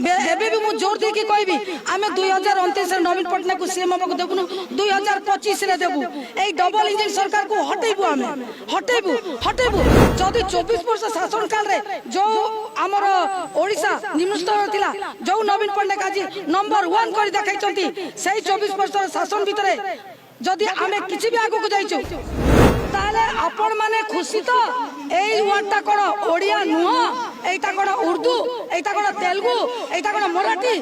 एबे भी मु जोर दे के कहबी आमे 2029 रे नवीन पटनायक को सीएम हमको देबुनु 2025 रे देबु एई डबल इंजन सरकार को हटेबु आमे हटेबु जदी 24 वर्ष शासन काल रे जो हमर ओडिसा निम्न स्तर थिला जो नवीन पटनायक आज नंबर 1 करि देखाइचंती सेई 24 वर्ष शासन भितरे जदी आमे किछि भी आगु को जाइचो ताले आपण माने खुशी तो एई वर्डटा कोन ओडिया नुह एटा कोन उर्दू एटा कोन तेलुगु एटा कोन मराठी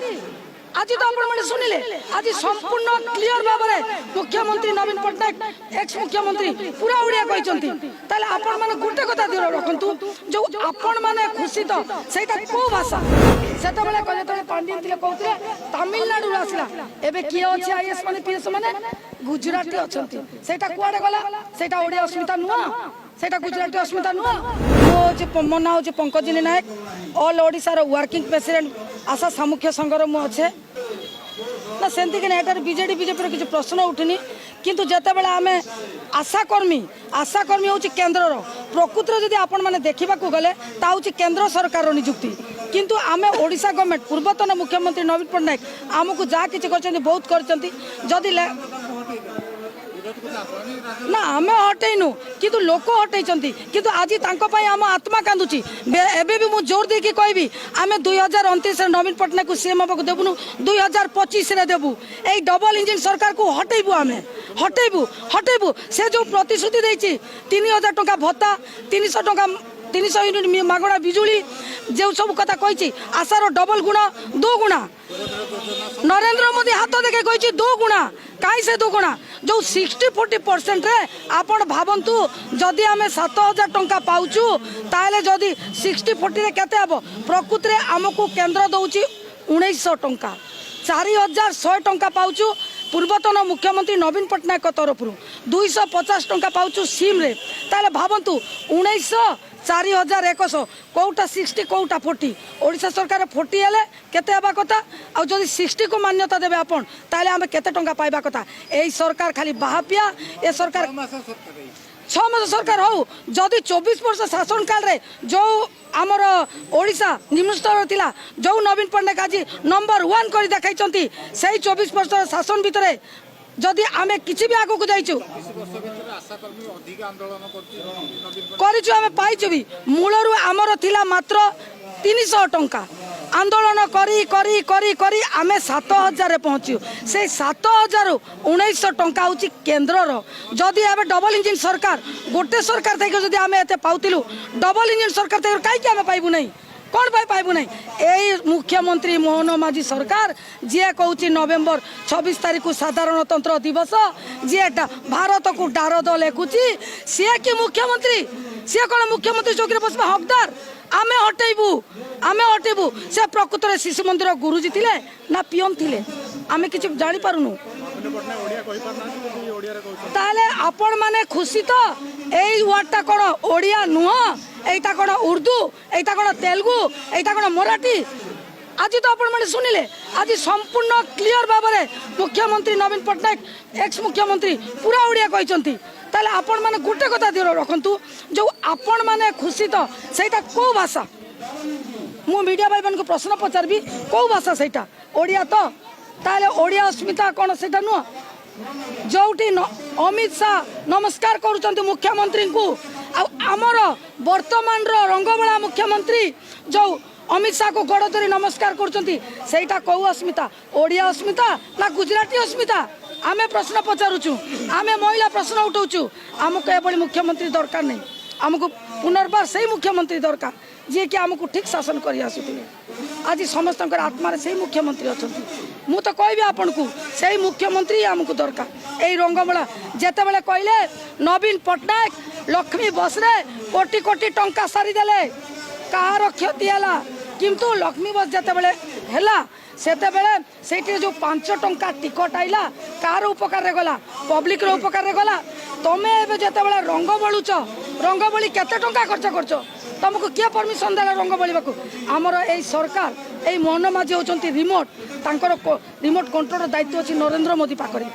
आज तो आपण माने सुनिले आज संपूर्ण क्लियर भाबरे मुख्यमंत्री नवीन पटनायक एक्स मुख्यमंत्री पूरा ओडिया कहिसंती ताले आपण माने गुटे कथा दिरो रखंतु जो आपण माने खुशी तो सेटा को भाषा सेटा बेले कहे तले पांडियन थिले कहउतले तमिलनाडु रो आसिला एबे की अछि आईएएस माने पीएस माने गुजराती अछंती सेटा कुआडे गला सेटा ओडिया अस्मिता नुआ सेटा गुजराती अस्मिता नुआ मो ना हो पंकजिनी नायक ऑल ओडिसा रो वर्किंग प्रेसिडेंट आशा सामुख्य संघर मु अच्छे ना सेंती कि एटार बीजेडी बीजेपी किसी प्रश्न उठनी किंतु जेते बेला आमे आशाकर्मी होची केंद्र रो प्रकृत जदि आपण माने देखिबा को गले ता होची केंद्र सरकार रो नियुक्ति किंतु आमे ओडिसा गवर्नमेंट पूर्वतन मुख्यमंत्री नवीन पटनायक आमको जा किछि करचंती बहुत करचंती जदि ना आमे हटेनु किंतु लोक हटेचंती किंतु आज तांको पई आम आत्मा कांदुची एबे भी मु जोर दे के कहबी आमे 2029 रे नवीन पटनायक को सीएम हमको देबुनु 2025 रे देबु एई डबल इंजन सरकार को हटेबु आमे हटेबु से जो प्रतिश्रुति देछि 3000 टका भत्ता 300 टका 300 यूनिट मागणा बिजुली जो सब कथा कही आशार डबल गुणा 2 गुणा नरेंद्र मोदी हाथ देखे कही 2 गुणा कहीं से 2 गुणा जो 60-40% रे आपण भावंतु जदि आमे 7000 टंका पाउचु ताले जदि 60-40 रे केते हबो प्रकृत रे हमकु केंद्र दउची 1900 टंका 4100 टंका पाउचु पूर्वतन मुख्यमंत्री नवीन पटनायक तरफ 250 टंका पाउचु सीम रे ताले भावंतु 1900 4100 कोटा 60 कोटा 40 ओडिशा सरकार 40 हेले केते आबा कथा आ जदि 60 को मान्यता देबे आपण ताले हमें केते टंका पाइबा कथा एई सरकार खाली बाहापिया ए सरकार 6 मास सरकार हो जदि 24 वर्ष शासन काल रे जो आमर ओडिशा निम्न स्तर थिला जो नवीन पटनायक आज नंबर 1 करि देखाइचंती सेई 24 वर्ष शासन भितरे जदि आमे किछि भी आगु को जाइचु करिचु आमे पाइचु भी मूलरु आमर थिला मात्र 300 टंका आंदोलन करी करी करी करी आमे 7000 रे पहुंचू से 7000 1900 टंका होची केंद्र रो जदि आबे डबल इंजन सरकार गोटे सरकार थैके जदि आमे एते पाउतिलु डबल इंजन सरकार थैके काई के आमे पाइबु नै कौन पाइबु नहीं ए मुख्यमंत्री मोहन माझी सरकार जी कहूँ नवेम्बर 26 तारीख को साधारणतंत्र दिवस जी भारत को डार द लेखुची सी कि मुख्यमंत्री सी कौन मुख्यमंत्री चौकी बसवा हकदार आमे हटेबू से प्रकृत में शिशु मंदिर गुरुजी थिले ना पियन थिले आमे किछि जानि पारुनु ताले आपण माने खुशी तो एई वर्डटा कोन ओडिया नुह एटा कोन उर्दू एटा कोन तेलुगु एटा कोन मराठी आज तो आपण माने सुनिले आज संपूर्ण क्लियर भाबरे मुख्यमंत्री नवीन पटनायक एक्स मुख्यमंत्री पूरा ओडिया कहिसंती ताले आपण माने गुटे कथा दिरो रखंतु जो आपण माने खुशी तो सेटा को भाषा मु मीडिया भाई मन को प्रश्न पचारबी को भाषा सेटा ओडिया तो ताले ओडिया अस्मिता कोन सेटा नुह जोटी अमित शाह नमस्कार करुचंती मुख्यमंत्री को आमर वर्तमान रंगबला मुख्यमंत्री जो अमित शाह को गोड़ धरी नमस्कार करुचंती सेटा कौ अस्मिता ओडिया अस्मिता ना गुजराती अस्मिता आमे प्रश्न पचारुचु आमे महिला प्रश्न उठाउचु आमको एभली मुख्यमंत्री दरकार नहीं आमको पुनर्बार से मुख्यमंत्री दरकार जी कि आमको ठीक शासन कर आसुले आज समस्त आत्मार से मुख्यमंत्री अच्छा मु तो कहबी आपण को से मुख्यमंत्री आमको दरकार यही रंगबला जेते बेले कहले नवीन पटनायक लक्ष्मी बस रे कोटी कोटी टंका सारीदेले कहार क्षति है किंतु लक्ष्मी बस जेते बेले हैला सेते बेले सेठी जो 5 टंका टिकट आइला कार उपकार रे गला पब्लिक रो उपकार रे गला तमे एबे जेते बेले रंग बळुच रंग बळी केते टंका खर्च करछो तुमको किए परमिशन देला रंग बळीबाकू हमर एई सरकार एई मोहन माझी होचंती रिमोट तांकर रिमोट कंट्रोल दायित्व अछि नरेंद्र मोदी पाखरे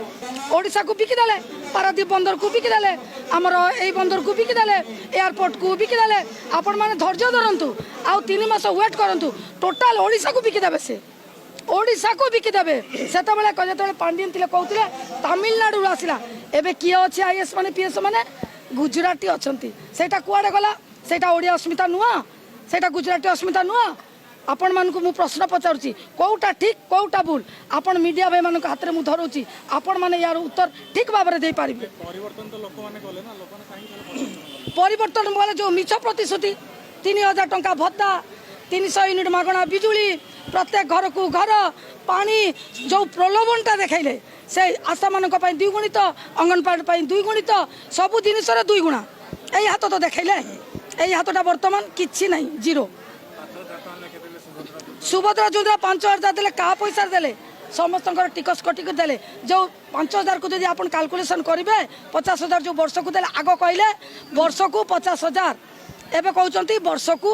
ओडिसा को बिकी देले पारादीप बंदर को बिकिदेले आमर यही बंदर को बिकिदेले एयरपोर्ट को बिकिदेले आपण मैंने धैर्य धरतु आउ 3 मास वेट करूँ टोटाल ओडिशा को बिकिदेवे से ओडिशा को बिकिदेवे से जो पांडियन थे कहते तमिलनाडु आसला एवं किए अच्छे आईएएस मैंने पीएस मैंने गुजराती अच्छा से कुआड़े गला से ओडिया अस्मिता नुआ से गुजराती अस्मिता नुआ आपण मान को प्रश्न पचारुची कौटा ठीक कौटा भूल आपण मीडिया भाई मान हाथ में धरुची आपण मैंने यार उत्तर ठीक भाव में दे पारे परिवर्तन बोले जो मिछ प्रतिश्रुति 3000 टंका भत्ता 300 यूनिट मागणा बिजुली प्रत्येक घर को घर पानी जो प्रलोभनटा देखले से आशा मान 2 गुणित अंगनवाड़ी 2 गुणित सबू जिनस 2 गुणा यही हाथ तो देखले यही हाथटा बर्तमान किसी ना जीरो सुभद्रा योजना 5000 देले क्या पैसा देले समस्त टिकस कटिक देले जो 5000 को जब आप कैलकुलेशन करेंगे 50,000 जो वर्ष को देले आग कहले वर्ष को 50,000 एवं कहते वर्ष को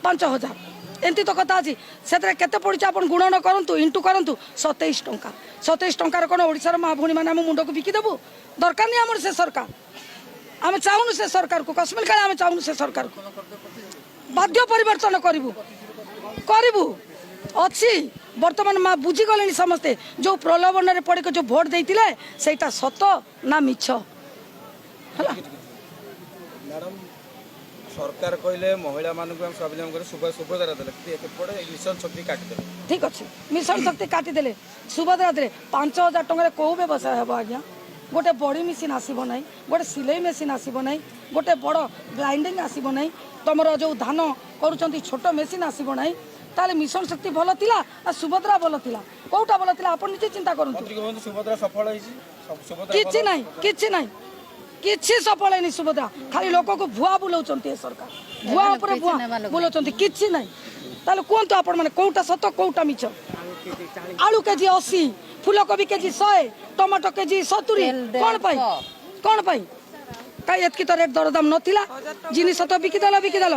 5,000 एमती तो कथा अच्छी से केते पड़ी आप गुणन करूँ इंटू करूँ 27 टंका 27 टंकार कौन ओडिशार माँ भूणी मैंने आम मुंड को बिकिदेबू दरकार नहीं आम से सरकार आम चाहूनु से सरकार को कश्मीर काले आम चाहूनु से सरकार को बाध्य परिवर्तन करूँ करूँ अच्छी बर्तमान माँ बुझीगले समस्ते जो प्रलोभन में पड़ जो भोट देते सेटा सत ना मिछ मैडम सरकार कहले महिला मानक स्वावलम्बी कर सुभद्रा देले मिशन शक्ति काटिदे ठीक अच्छे मिशन शक्ति काटिदे सुभद्रा दे 5,000 टंका कौ व्यवसाय हम आज्ञा गोटे बड़ी मेसीन आसब ना गोटे सिलाई मेसीन आसब ना गोटे बड़ ग्राइंडिंग आसब ना तुम जो धान करुँच छोट मेसीन आसब ना ताले मिशन शक्ति भल थिला आ सुभद्रा भल थिला कोटा भल थिला आपण निजे चिंता करंतु सुभद्रा सफल किछि नाही किछि सफल नहीं सुभद्रा खाली लोक को भुआ बुलाउचंती सरकार भुआ ऊपर भुआ बुलाउचंती किछि नाही ताले कोंतो आपण माने कोटा सत कोटा मिछ आलू केजी 80 फूलकोबी केजी 100 टमाटो केजी 70 कोन पाई कई एतकी तो रेट दरदाम नथिला जिनिस तो बिकिदेल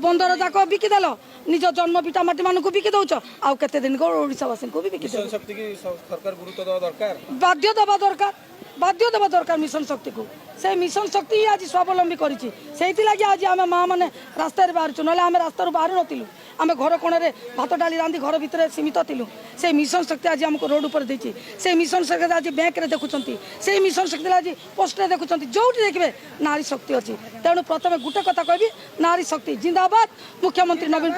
बंदर जाक बिकिदेल निज जन्म पिता माटी मान को बिकी दौच आउ केते दिन को ओडिशावासी को भी बिकी मिशन शक्ति की सरकार गुरुत्व देवा दरकार बाध्य देवा दरकार मिशन शक्ति को से मिशन शक्ति ही आज स्वावलम्बी करिछि सेति लागि आज आमे माँ माने रास्ता रे बाहर छु नले आमे रास्ता रो बाहर नथिलु आमे घर कोणे रे भात डाली रांधी घर भितर सीमित थिलु से मिशन शक्ति आज हमको रोड ऊपर देछि से मिशन शक्ति आज बैंक रे देखुचंती से मिशन शक्ति आज पोस्ट रे देखुचंती जोठी देखबे नारी शक्ति अछि तेणु प्रथमे गुटे कथा कहबी नारी शक्ति जिंदाबाद मुख्यमंत्री नवीन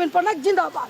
पट्टनायक जिंदाबाद।